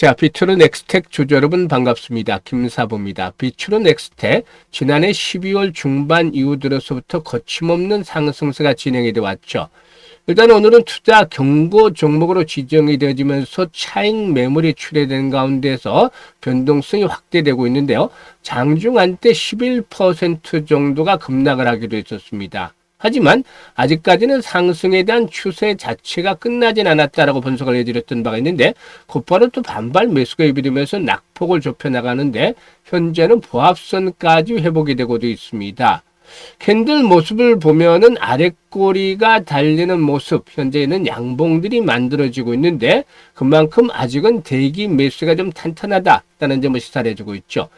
자, 비추론 엑스텍 주주 여러분 반갑습니다. 김사부입니다. 비추론 엑스텍 지난해 12월 중반 이후 들어서부터 거침없는 상승세가 진행이 되어 왔죠. 일단 오늘은 투자 경고 종목으로 지정이 되어지면서 차익 매물이 출회된 가운데서 변동성이 확대되고 있는데요. 장중 한때 11% 정도가 급락을 하기도 했었습니다. 하지만 아직까지는 상승에 대한 추세 자체가 끝나진 않았다라고 분석을 해드렸던 바가 있는데 곧바로 또 반발 매수가 유입되면서 낙폭을 좁혀나가는데 현재는 보합선까지 회복이 되고도 있습니다. 캔들 모습을 보면은 아랫꼬리가 달리는 모습, 현재는 양봉들이 만들어지고 있는데 그만큼 아직은 대기 매수가 좀 탄탄하다라는 점을 시사를 해주고 있죠.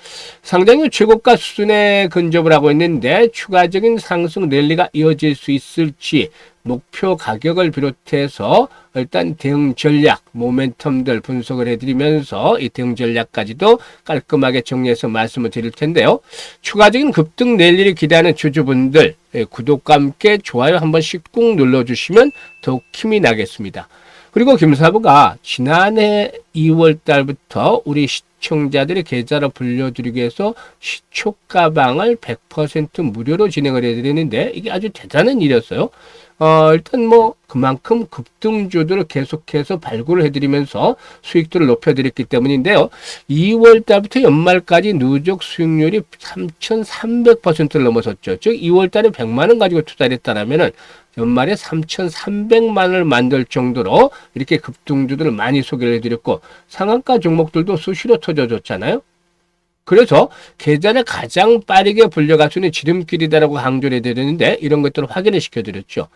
상장률 최고가 수준에 근접을 하고 있는데 추가적인 상승 랠리가 이어질 수 있을지 목표 가격을 비롯해서 일단 대응 전략, 모멘텀들 분석을 해드리면서 이 대응 전략까지도 깔끔하게 정리해서 말씀을 드릴 텐데요. 추가적인 급등 랠리를 기대하는 주주분들 구독과 함께 좋아요 한 번씩 꾹 눌러주시면 더욱 힘이 나겠습니다. 그리고 김사부가 지난해 2월 달부터 우리 시청자들의 계좌로 불려드리기 위해서 시초 가방을 100% 무료로 진행을 해드리는데 이게 아주 대단한 일이었어요. 일단 그만큼 급등주들을 계속해서 발굴을 해드리면서 수익들을 높여드렸기 때문인데요. 2월 달부터 연말까지 누적 수익률이 3,300%를 넘어섰죠. 즉 2월 달에 100만 원 가지고 투자를 했다라면은 연말에 3,300만 원을 만들 정도로 이렇게 급등주들을 많이 소개를 해드렸고 상한가 종목들도 수시로 터져줬잖아요. 그래서 계좌를 가장 빠르게 불려갈 수 있는 지름길이다라고 강조를 해드렸는데 이런 것들을 확인을 시켜드렸죠.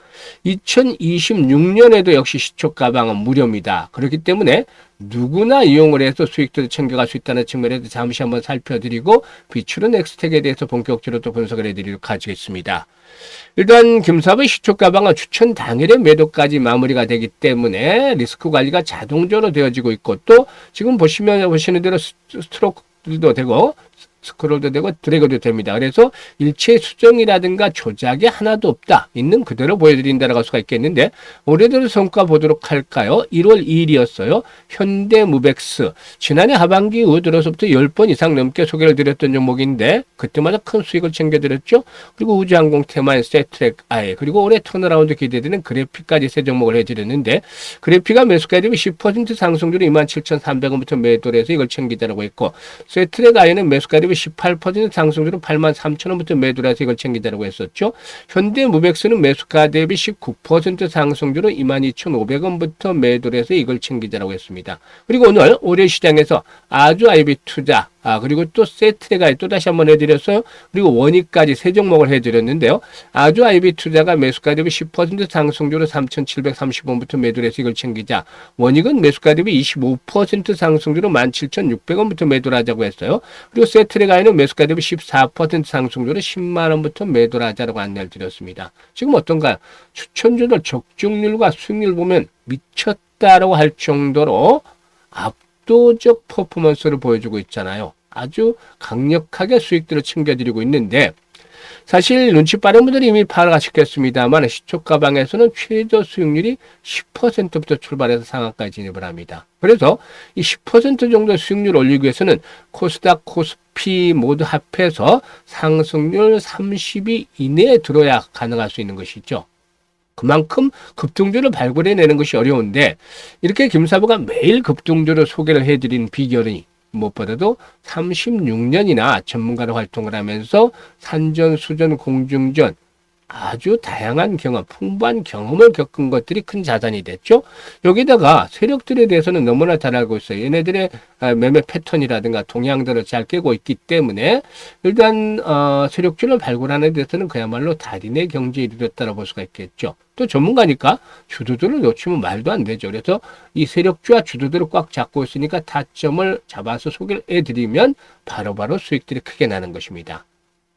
2026년에도 역시 시초 가방은 무료입니다. 그렇기 때문에 누구나 이용을 해서 수익들을 챙겨갈 수 있다는 측면에서 잠시 한번 살펴드리고 비추론 엑스텍에 대해서 본격적으로 또 분석을 해드리도록 하겠습니다. 일단 김사부의 시초 가방은 추천 당일의 매도까지 마무리가 되기 때문에 리스크 관리가 자동적으로 되어지고 있고 또 지금 보시는 대로 스트로크도 되고 스크롤도 되고 드래그도 됩니다. 그래서 일체 수정이라든가 조작이 하나도 없다. 있는 그대로 보여드린다라고 할 수가 있겠는데 올해 들어 성과 보도록 할까요? 1월 2일이었어요. 현대무벡스. 지난해 하반기 이후 들어서부터 10번 이상 넘게 소개를 드렸던 종목인데 그때마다 큰 수익을 챙겨드렸죠. 그리고 우주항공 테마인 세트랙 아예 그리고 올해 턴어라운드 기대되는 그래픽까지 세 종목을 해드렸는데 그래픽가 매수가 대비 10% 상승률이 27,300원부터 매도를 해서 이걸 챙기자라고 했고 세트랙 아예는 매수가 대비 18% 상승률은 83,000원부터 매도를 해서 이걸 챙기자라고 했었죠. 현대무벡스는 매수가 대비 19% 상승률은 22,500원부터 매도를 해서 이걸 챙기자라고 했습니다. 그리고 오늘 올해 시장에서 아주 아이비 투자 그리고 또 세트가 또 다시 한번 해드렸어요. 그리고 원익까지 세 종목을 해드렸는데요. 아주 아이비 투자가 매수가 대비 10% 상승률은 3,730원부터 매도를 해서 이걸 챙기자. 원익은 매수가 대비 25% 상승률은 17,600원부터 매도를 하자고 했어요. 그리고 세트레가에는 매수가 대비 14% 상승률은 10만원부터 매도를 하자라고 안내를 드렸습니다. 지금 어떤가요? 추천주들 적중률과 수익률 보면 미쳤다라고 할 정도로 압도적 퍼포먼스를 보여주고 있잖아요. 아주 강력하게 수익들을 챙겨드리고 있는데 사실 눈치 빠른 분들이 이미 파악하셨겠습니다만 시초 가방에서는 최저 수익률이 10%부터 출발해서 상한가에 진입을 합니다. 그래서 이 10% 정도 수익률을 올리기 위해서는 코스닥, 코스피 모두 합해서 상승률 30위 이내에 들어야 가능할 수 있는 것이죠. 그만큼 급등주를 발굴해내는 것이 어려운데 이렇게 김사부가 매일 급등주를 소개를 해드린 비결이 무엇보다도 36년이나 전문가로 활동을 하면서 산전, 수전, 공중전 아주 다양한 경험, 풍부한 경험을 겪은 것들이 큰 자산이 됐죠. 여기다가 세력들에 대해서는 너무나 잘 알고 있어요. 얘네들의 매매 패턴이라든가 동향들을 잘 깨고 있기 때문에 일단 세력주를 발굴하는 데서는 그야말로 달인의 경지에 이르렀다고 볼 수가 있겠죠. 또 전문가니까 주도들을 놓치면 말도 안 되죠. 그래서 이 세력주와 주도들을 꽉 잡고 있으니까 타점을 잡아서 소개를 해드리면 바로바로 수익들이 크게 나는 것입니다.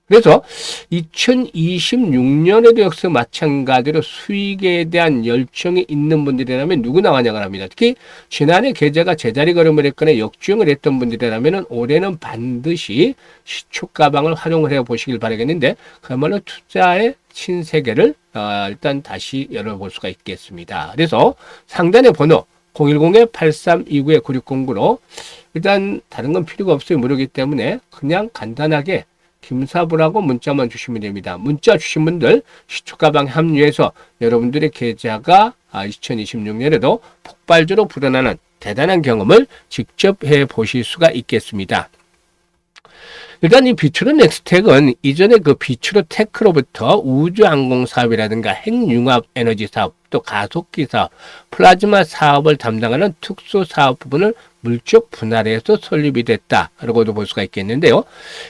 그래서 2026년에도 역시 마찬가지로 수익에 대한 열정이 있는 분들이라면 누구나 환영을 합니다. 특히 지난해 계좌가 제자리 걸음을 했거나 역주행을 했던 분들이라면 올해는 반드시 시초 가방을 활용을 해보시길 바라겠는데 그야말로 투자의 신세계를 일단 다시 열어볼 수가 있겠습니다. 그래서 상단의 번호 010-8329-9609로 일단 다른 건 필요가 없어요. 무료이기 때문에 그냥 간단하게 김사부라고 문자만 주시면 됩니다. 문자 주신 분들 시초가방 합류해서 여러분들의 계좌가 2026년에도 폭발적으로 불어나는 대단한 경험을 직접 해보실 수가 있겠습니다. 일단 이 비추로 넥스텍은 이전에 그 비추로 테크로부터 우주항공 사업이라든가 핵융합 에너지 사업, 또 가속기 사업, 플라즈마 사업을 담당하는 특수 사업 부분을 물적 분할해서 설립이 됐다라고도 볼 수가 있겠는데요.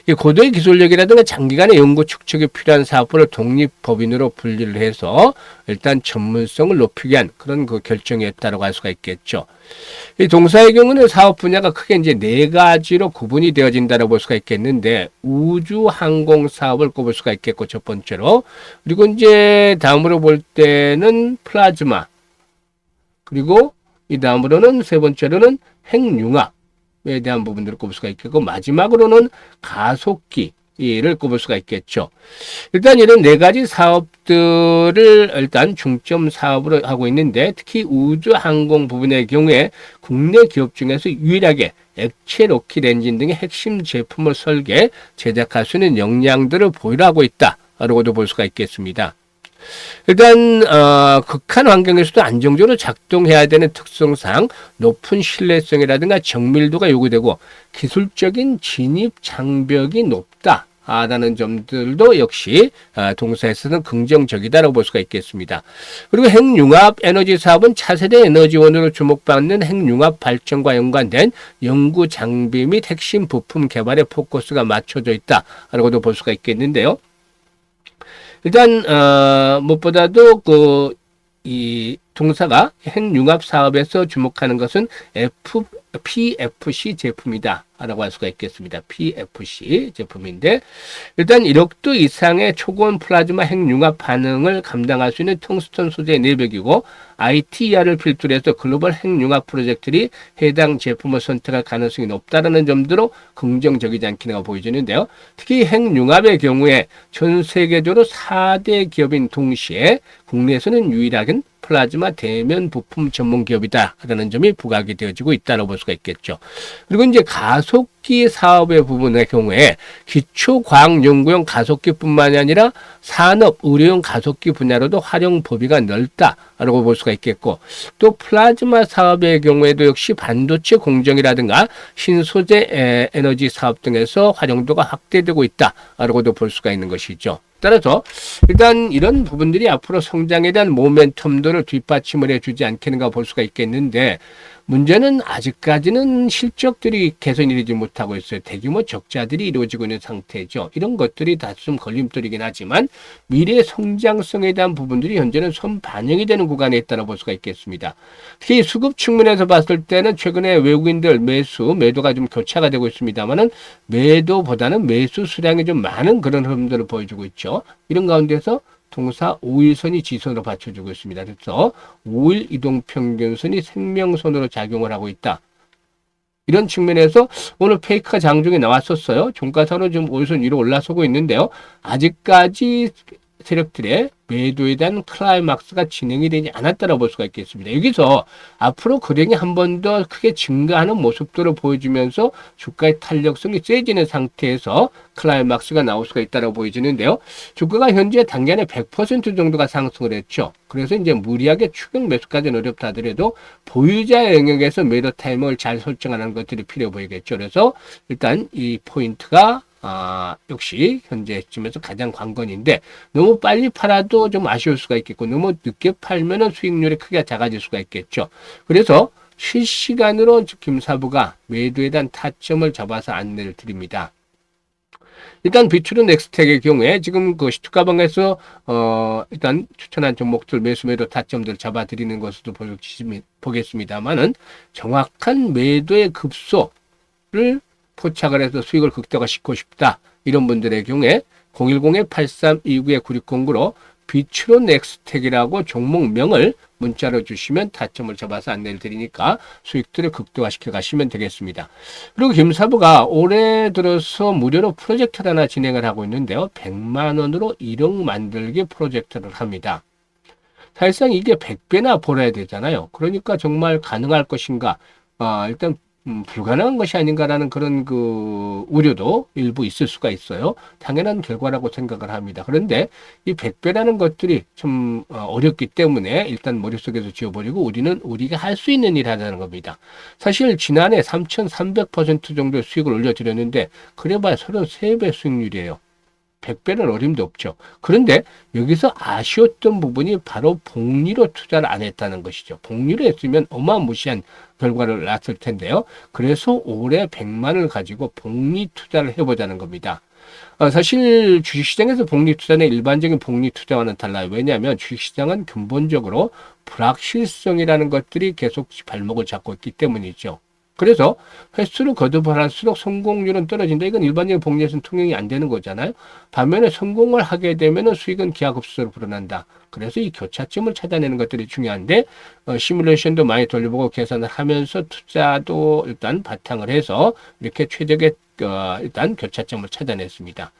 이 고도의 기술력이라든가 장기간의 연구 축적이 필요한 사업부를 독립법인으로 분리를 해서 일단 전문성을 높이기 위한 그런 그 결정이었다고 할 수가 있겠죠. 이 동사의 경우는 사업 분야가 크게 이제 네 가지로 구분이 되어진다고 볼 수가 있겠는데, 우주 항공 사업을 꼽을 수가 있겠고, 첫 번째로. 그리고 이제 다음으로 볼 때는 플라즈마. 그리고 이 다음으로는 세 번째로는 핵융합에 대한 부분들을 꼽을 수가 있겠고, 마지막으로는 가속기를 꼽을 수가 있겠죠. 일단 이런 네 가지 사업들을 일단 중점 사업으로 하고 있는데, 특히 우주 항공 부분의 경우에 국내 기업 중에서 유일하게 액체 로켓 엔진 등의 핵심 제품을 설계, 제작할 수 있는 역량들을 보유하고 있다라고도 볼 수가 있겠습니다. 일단 극한 환경에서도 안정적으로 작동해야 되는 특성상 높은 신뢰성이라든가 정밀도가 요구되고 기술적인 진입 장벽이 높다. 라는 점들도 역시 동사에서는 긍정적이다라고 볼 수가 있겠습니다. 그리고 핵융합 에너지 사업은 차세대 에너지원으로 주목받는 핵융합 발전과 연관된 연구 장비 및 핵심 부품 개발에 포커스가 맞춰져 있다라고도 볼 수가 있겠는데요. 일단 무엇보다도 이 동사가 핵융합 사업에서 주목하는 것은 PFC 제품이다 라고 할 수가 있겠습니다. PFC 제품인데, 일단 1억 도 이상의 초고온 플라즈마 핵융합 반응을 감당할 수 있는 텅스턴 소재 내벽이고, ITER을 필두로 해서 글로벌 핵융합 프로젝트들이 해당 제품을 선택할 가능성이 높다는 점들로 긍정적이지 않기가 보여지는데요. 특히 핵융합의 경우에 전 세계적으로 4대 기업인 동시에 국내에서는 유일하게 플라즈마 대면 부품 전문 기업이다라는 점이 부각이 되어지고 있다고 볼 수가 있겠죠. 그리고 이제 가속기 사업의 부분의 경우에 기초과학연구용 가속기뿐만이 아니라 산업, 의료용 가속기 분야로도 활용 범위가 넓다라고 볼 수가 있겠고, 또 플라즈마 사업의 경우에도 역시 반도체 공정이라든가 신소재 에너지 사업 등에서 활용도가 확대되고 있다라고도 볼 수가 있는 것이죠. 따라서 일단 이런 부분들이 앞으로 성장에 대한 모멘텀들을 뒷받침을 해주지 않겠는가 볼 수가 있겠는데, 문제는 아직까지는 실적들이 개선이 되지 못하고 있어요. 대규모 적자들이 이루어지고 있는 상태죠. 이런 것들이 다 좀 걸림돌이긴 하지만 미래 성장성에 대한 부분들이 현재는 선반영이 되는 구간에 있다고 볼 수가 있겠습니다. 특히 수급 측면에서 봤을 때는 최근에 외국인들 매도가 좀 교차가 되고 있습니다만은 매도보다는 매수 수량이 좀 많은 그런 흐름들을 보여주고 있죠. 이런 가운데서 동사 5일선이 지선으로 받쳐주고 있습니다. 그래서 5일 이동평균선이 생명선으로 작용을 하고 있다. 이런 측면에서 오늘 페이크가 장중에 나왔었어요. 종가선은 좀 5일선 위로 올라서고 있는데요. 아직까지 세력들의 매도에 대한 클라이막스가 진행이 되지 않았다고 볼 수가 있겠습니다. 여기서 앞으로 거래량이 한 번 더 크게 증가하는 모습들을 보여주면서 주가의 탄력성이 세지는 상태에서 클라이막스가 나올 수가 있다고 보여지는데요. 주가가 현재 단기간에 100% 정도가 상승을 했죠. 그래서 이제 무리하게 추격 매수까지는 어렵다 하더라도 보유자 영역에서 매도 타이밍을 잘 설정하는 것들이 필요해 보이겠죠. 그래서 일단 이 포인트가 역시 현재 시점에서 가장 관건인데, 너무 빨리 팔아도 좀 아쉬울 수가 있겠고, 너무 늦게 팔면은 수익률이 크게 작아질 수가 있겠죠. 그래서 실시간으로 김사부가 매도에 대한 타점을 잡아서 안내를 드립니다. 일단 비추른 넥스텍의 경우에 지금 그 시투가방에서 일단 추천한 종목들 매도 타점들 잡아드리는 것으로 보겠습니다만은, 정확한 매도의 급소를 포착을 해서 수익을 극대화시키고 싶다. 이런 분들의 경우에 010-8329-9609로 비추론 넥스텍이라고 종목명을 문자로 주시면 타점을 잡아서 안내를 드리니까 수익들을 극대화시켜 가시면 되겠습니다. 그리고 김사부가 올해 들어서 무료로 프로젝트를 하나 진행을 하고 있는데요. 100만 원으로 1억 만들기 프로젝트를 합니다. 사실상 이게 100배나 벌어야 되잖아요. 그러니까 정말 가능할 것인가? 일단 불가능한 것이 아닌가라는 그런 그 우려도 일부 있을 수가 있어요. 당연한 결과라고 생각을 합니다. 그런데 이 100배라는 것들이 좀 어렵기 때문에 일단 머릿속에서 지워버리고 우리가 할 수 있는 일 하자는 겁니다. 사실 지난해 3,300% 정도 수익을 올려드렸는데 그래봐야 33배 수익률이에요. 100배는 어림도 없죠. 그런데 여기서 아쉬웠던 부분이 바로 복리로 투자를 안 했다는 것이죠. 복리로 했으면 어마무시한 결과를 낳았을 텐데요. 그래서 올해 100만을 가지고 복리 투자를 해보자는 겁니다. 사실 주식시장에서 복리 투자는 일반적인 복리 투자와는 달라요. 왜냐하면 주식시장은 근본적으로 불확실성이라는 것들이 계속 발목을 잡고 있기 때문이죠. 그래서 횟수를 거듭을 할수록 성공률은 떨어진다. 이건 일반적인 복리에서는 통용이 안 되는 거잖아요. 반면에 성공을 하게 되면 수익은 기하급수로 불어난다. 그래서 이 교차점을 찾아내는 것들이 중요한데 시뮬레이션도 많이 돌려보고 계산을 하면서 투자도 일단 바탕을 해서 이렇게 최적의 일단 교차점을 찾아냈습니다.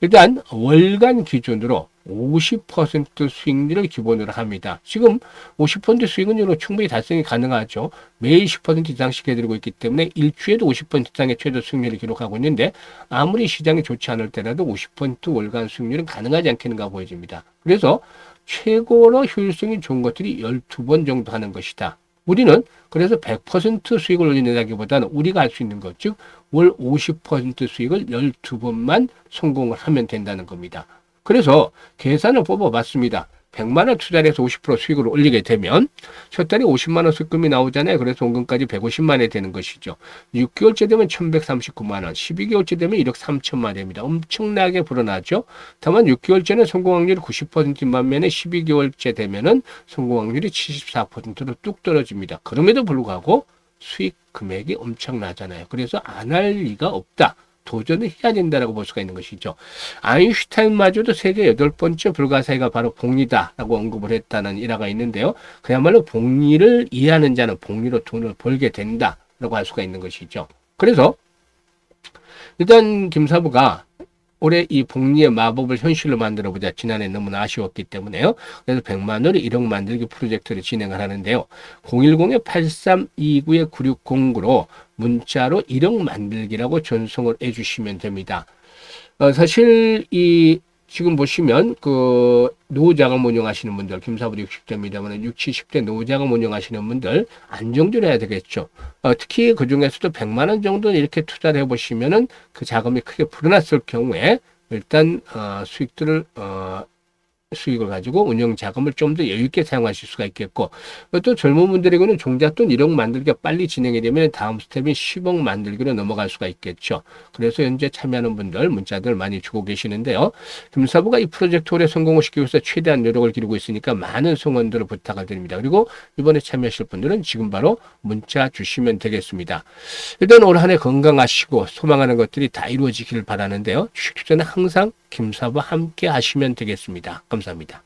일단 월간 기준으로 50% 수익률을 기본으로 합니다. 지금 50% 수익률로 충분히 달성이 가능하죠. 매일 10% 이상씩 해드리고 있기 때문에 일주에도 50% 이상의 최저 수익률을 기록하고 있는데 아무리 시장이 좋지 않을 때라도 50% 월간 수익률은 가능하지 않겠는가 보여집니다. 그래서 최고로 효율성이 좋은 것들이 12번 정도 하는 것이다. 우리는 그래서 100% 수익을 올린다기보다는 우리가 할 수 있는 것, 즉 월 50% 수익을 12번만 성공을 하면 된다는 겁니다. 그래서 계산을 뽑아봤습니다. 100만 원 투자를 해서 50% 수익을 올리게 되면 첫 달에 50만 원 수익금이 나오잖아요. 그래서 원금까지 150만 원이 되는 것이죠. 6개월째 되면 1139만 원, 12개월째 되면 1억 3천만 원입니다. 엄청나게 불어나죠. 다만 6개월째는 성공 확률이 90%인 반면에 12개월째 되면은 성공 확률이 74%로 뚝 떨어집니다. 그럼에도 불구하고 수익 금액이 엄청나잖아요. 그래서 안 할 리가 없다. 도전을 해야 된다라고 볼 수가 있는 것이죠. 아인슈타인마저도 세계 8번째 불가사의가 바로 복리다라고 언급을 했다는 일화가 있는데요. 그야말로 복리를 이해하는 자는 복리로 돈을 벌게 된다라고 할 수가 있는 것이죠. 그래서 일단 김사부가 올해 이 복리의 마법을 현실로 만들어보자. 지난해 너무나 아쉬웠기 때문에요. 그래서 100만 원의 1억 만들기 프로젝트를 진행을 하는데요. 010-8329-9609로 문자로 1억 만들기라고 전송을 해주시면 됩니다. 사실 지금 보시면 노후자금 운용하시는 분들, 김사부도 60대입니다만 60, 70대 노후자금 운용하시는 분들 안정적으로 해야 되겠죠. 특히 그 중에서도 100만 원 정도는 이렇게 투자를 해보시면은 그 자금이 크게 불어났을 경우에 일단 수익을 가지고 운영 자금을 좀 더 여유 있게 사용하실 수가 있겠고, 또 젊은 분들에게는 종잣돈 1억 만들기가 빨리 진행이 되면 다음 스텝인 10억 만들기로 넘어갈 수가 있겠죠. 그래서 현재 참여하는 분들 문자들 많이 주고 계시는데요. 김사부가 이 프로젝트 올해 성공을 시키기 위해서 최대한 노력을 기르고 있으니까 많은 성원들을 부탁을 드립니다. 그리고 이번에 참여하실 분들은 지금 바로 문자 주시면 되겠습니다. 일단 올 한 해 건강하시고 소망하는 것들이 다 이루어지기를 바라는데요. 주식 투자는 항상 김사부와 함께 하시면 되겠습니다. 감사합니다.